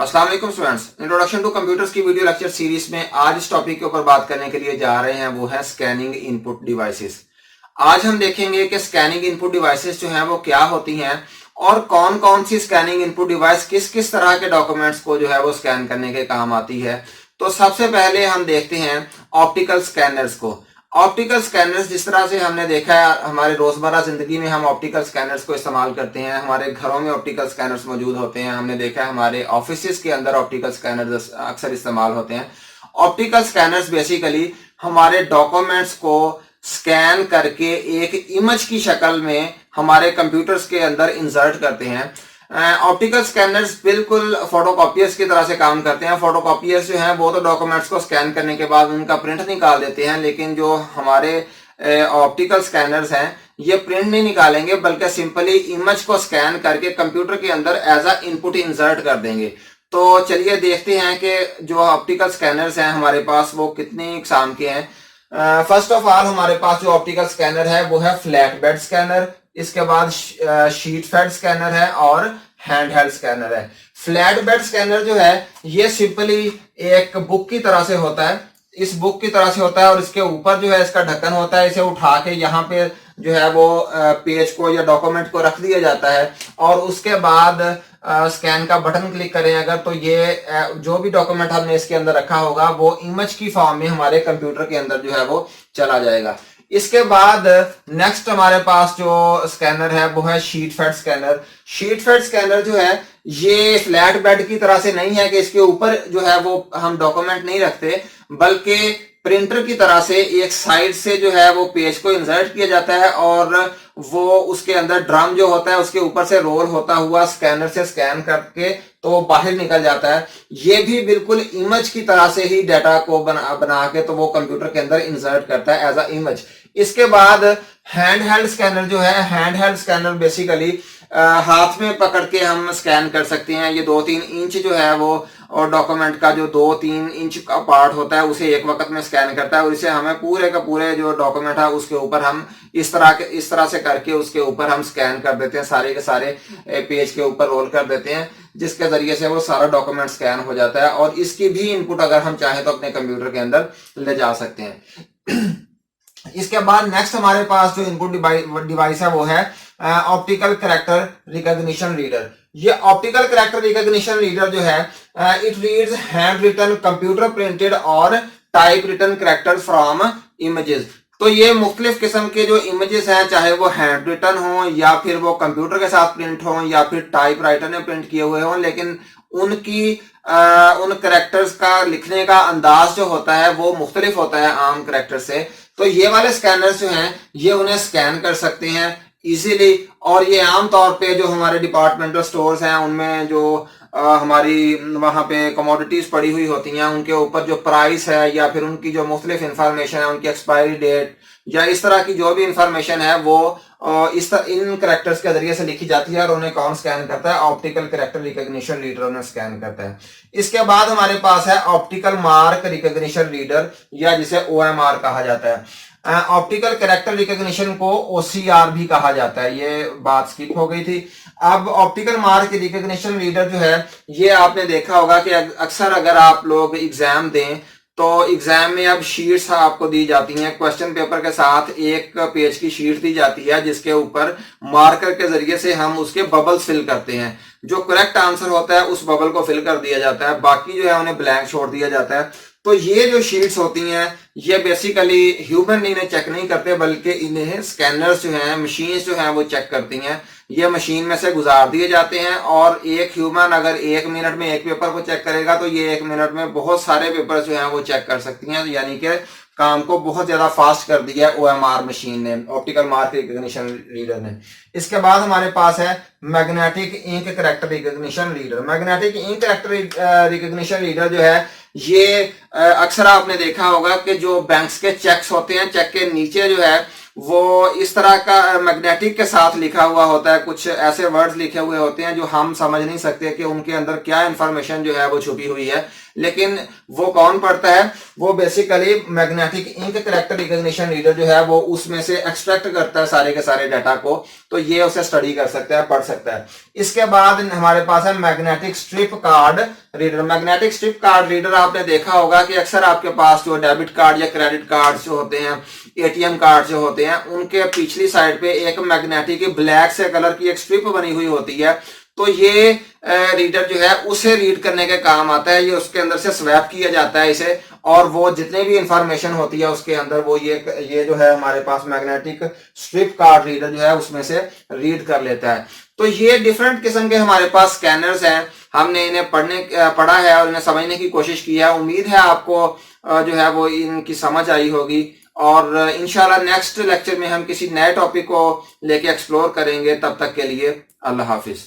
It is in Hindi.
अस्सलाम वालेकुम स्टूडेंट्स, इंट्रोडक्शन टू कंप्यूटर्स की वीडियो लेक्चर सीरीज में आज इस टॉपिक के ऊपर बात करने के लिए जा रहे हैं, वो है स्कैनिंग इनपुट डिवाइसेस। आज हम देखेंगे कि स्कैनिंग इनपुट डिवाइसेस जो हैं वो क्या होती हैं और कौन कौन सी स्कैनिंग इनपुट डिवाइस किस किस तरह के डॉक्यूमेंट्स को जो है वो स्कैन करने के काम आती है। तो सबसे पहले हम देखते हैं ऑप्टिकल स्कैनर्स को। ऑप्टिकल स्कैनर्स जिस तरह से हमने देखा है हमारे रोजमर्रा जिंदगी में हम ऑप्टिकल स्कैनर्स को इस्तेमाल करते हैं, हमारे घरों में ऑप्टिकल स्कैनर्स मौजूद होते हैं, हमने देखा है हमारे ऑफिस के अंदर ऑप्टिकल स्कैनर्स अक्सर इस्तेमाल होते हैं। ऑप्टिकल स्कैनर्स बेसिकली हमारे डॉक्यूमेंट्स को स्कैन करके एक इमेज की शक्ल में हमारे कंप्यूटर्स के अंदर इंसर्ट करते हैं। ऑप्टिकल स्कैनर्स बिल्कुल फोटोकॉपियर्स की तरह से काम करते हैं। फोटोकॉपियर्स जो हैं वो तो डॉक्यूमेंट्स को स्कैन करने के बाद उनका प्रिंट निकाल देते हैं, लेकिन जो हमारे ऑप्टिकल स्कैनर्स हैं ये प्रिंट नहीं निकालेंगे बल्कि सिंपली इमेज को स्कैन करके कंप्यूटर के अंदर एज अ इनपुट इंसर्ट कर देंगे। तो चलिए देखते हैं कि जो ऑप्टिकल स्कैनर्स हैं हमारे पास वो कितनी इकसाम के हैं। फर्स्ट ऑफ ऑल हमारे पास जो ऑप्टिकल स्कैनर है वो है फ्लैट बेड स्कैनर, इसके बाद शीट फेड स्कैनर है और हैंड हेल्ड स्कैनर है। फ्लैट बेड स्कैनर जो है ये सिंपली एक बुक की तरह से होता है, इस बुक की तरह से होता है और इसके ऊपर जो है इसका ढक्कन होता है। इसे उठा के यहाँ पे जो है वो पेज को या डॉक्यूमेंट को रख दिया जाता है और उसके बाद स्कैन का बटन क्लिक करें अगर, तो ये जो भी डॉक्यूमेंट हमने इसके अंदर रखा होगा वो इमेज की फॉर्म में हमारे कंप्यूटर के अंदर जो है वो चला जाएगा। इसके बाद नेक्स्ट हमारे पास जो स्कैनर है वो है sheet fed scanner. Sheet fed scanner जो है ये फ्लैट बेड की तरह से नहीं है कि इसके ऊपर जो है वो हम डॉक्यूमेंट नहीं रखते, बल्कि प्रिंटर की तरह से एक साइड से जो है वो पेज को इंसर्ट किया जाता है और वो उसके अंदर ड्रम जो होता है उसके ऊपर से रोल होता हुआ स्कैनर से स्कैन करके तो वो बाहर निकल जाता है। ये भी बिल्कुल इमेज की तरह से ही डाटा को बना के तो वो कंप्यूटर के अंदर इंसर्ट करता है एज अ इमेज। इसके बाद हैंड हेल्ड स्कैनर जो है, हैंड हेल्ड स्कैनर बेसिकली हाथ में पकड़ के हम स्कैन कर सकते हैं। ये 2-3 इंच जो है वो और डॉक्यूमेंट का जो 2-3 इंच का पार्ट होता है उसे एक वक्त में स्कैन करता है और इसे हमें पूरे का पूरे जो डॉक्यूमेंट है उसके ऊपर हम इस तरह से करके उसके ऊपर हम स्कैन कर देते हैं, सारे के सारे पेज के ऊपर रोल कर देते हैं, जिसके जरिए से वो सारा डॉक्यूमेंट स्कैन हो जाता है और इसकी भी इनपुट अगर हम चाहें तो अपने कंप्यूटर के अंदर ले जा सकते हैं। इसके बाद नेक्स्ट हमारे पास जो इनपुट डिवाइस है वो है ऑप्टिकल कैरेक्टर रिकॉग्निशन रीडर। ये ऑप्टिकल कैरेक्टर रिकॉग्निशन रीडर जो है it reads handwritten, computer printed और typewritten character from images. तो ये मुख्तलिफ किस्म के जो इमेजेस हैं, चाहे वो हैंड रिटन हो या फिर वो कंप्यूटर के साथ प्रिंट हो या फिर टाइप राइटर ने प्रिंट किए हुए हों, लेकिन उनकी उन कैरेक्टर्स का लिखने का अंदाज जो होता है वो मुख्तलिफ होता है आम कैरेक्टर से। तो ये वाले स्कैनर्स जो हैं ये उन्हें स्कैन कर सकते हैं इजीली और ये आम तौर पे जो हमारे डिपार्टमेंटल स्टोर्स हैं उनमें जो हमारी वहां पे कमोडिटीज पड़ी हुई होती हैं उनके ऊपर जो प्राइस है या फिर उनकी जो मुख्तलिफ इंफॉर्मेशन है, उनकी एक्सपायरी डेट या इस तरह की जो भी इंफॉर्मेशन है वो इन कैरेक्टर्स के जरिए से लिखी जाती है और उन्हें कौन स्कैन करता है? ऑप्टिकल कैरेक्टर रिकॉग्निशन रीडर उन्हें स्कैन करता है। इसके बाद हमारे पास है ऑप्टिकल मार्क रिकॉग्निशन रीडर या जिसे OMR कहा जाता है। ऑप्टिकल कैरेक्टर रिकॉग्निशन को OCR भी कहा जाता है, ये बात स्किप हो गई थी। अब ऑप्टिकल मार्क रिकॉग्निशन रीडर जो है ये आपने देखा होगा कि अक्सर अगर आप लोग एग्जाम दें तो एग्जाम में अब शीट्स आपको दी जाती हैं, क्वेश्चन पेपर के साथ एक पेज की शीट दी जाती है जिसके ऊपर मार्कर के जरिए से हम उसके बबल्स फिल करते हैं। जो करेक्ट आंसर होता है उस बबल को फिल कर दिया जाता है, बाकी जो है उन्हें ब्लैंक छोड़ दिया जाता है। तो ये जो शीट्स होती हैं ये बेसिकली ह्यूमन इन्हें चेक नहीं करते बल्कि इन्हें स्कैनर्स जो हैं, मशीन्स जो हैं वो चेक करती हैं। ये मशीन में से गुजार दिए जाते हैं और एक ह्यूमन अगर 1 मिनट में एक पेपर को चेक करेगा तो ये 1 मिनट में बहुत सारे पेपर जो हैं वो चेक कर सकती हैं, यानी कि काम को बहुत ज्यादा फास्ट कर दिया है OMR मशीन ने, ऑप्टिकल मार्क रिकॉग्निशन रीडर ने। इसके बाद हमारे पास है magnetic ink character recognition reader. Magnetic ink character recognition reader जो है ये अक्सर आपने देखा होगा कि जो बैंक्स के चेक्स होते हैं, चेक के नीचे जो है वो इस तरह का मैग्नेटिक के साथ लिखा हुआ होता है, कुछ ऐसे वर्ड्स लिखे हुए होते हैं जो हम समझ नहीं सकते कि उनके अंदर क्या इंफॉर्मेशन जो है वो छुपी हुई है, लेकिन वो कौन पढ़ता है? वो basically magnetic ink character recognition reader जो है वो उसमें से एक्सट्रैक्ट करता है सारे के सारे डाटा को, तो ये उसे स्टडी कर सकता है, पढ़ सकता है। इसके बाद हमारे पास है magnetic strip card reader. Magnetic strip card reader आपने देखा होगा कि अक्सर आपके पास जो डेबिट कार्ड या क्रेडिट कार्ड जो होते हैं, एटीएम कार्ड जो होते हैं, उनके पिछली साइड पे एक मैग्नेटिक ब्लैक से कलर की एक स्ट्रिप बनी हुई होती है। तो ये रीडर जो है उसे रीड करने के काम आता है, ये उसके अंदर से स्वैप किया जाता है इसे, और वो जितने भी इंफॉर्मेशन होती है उसके अंदर वो ये जो है हमारे पास मैग्नेटिक स्ट्रिप कार्ड रीडर जो है उसमें से रीड कर लेता है। तो ये डिफरेंट किस्म के हमारे पास स्कैनर्स हैं, हमने इन्हें पढ़ा है और इन्हें समझने की कोशिश की है। उम्मीद है आपको जो है वो इनकी समझ आई होगी, और इंशाल्लाह नेक्स्ट लेक्चर में हम किसी नए टॉपिक को लेके एक्सप्लोर करेंगे। तब तक के लिए अल्लाह हाफिज।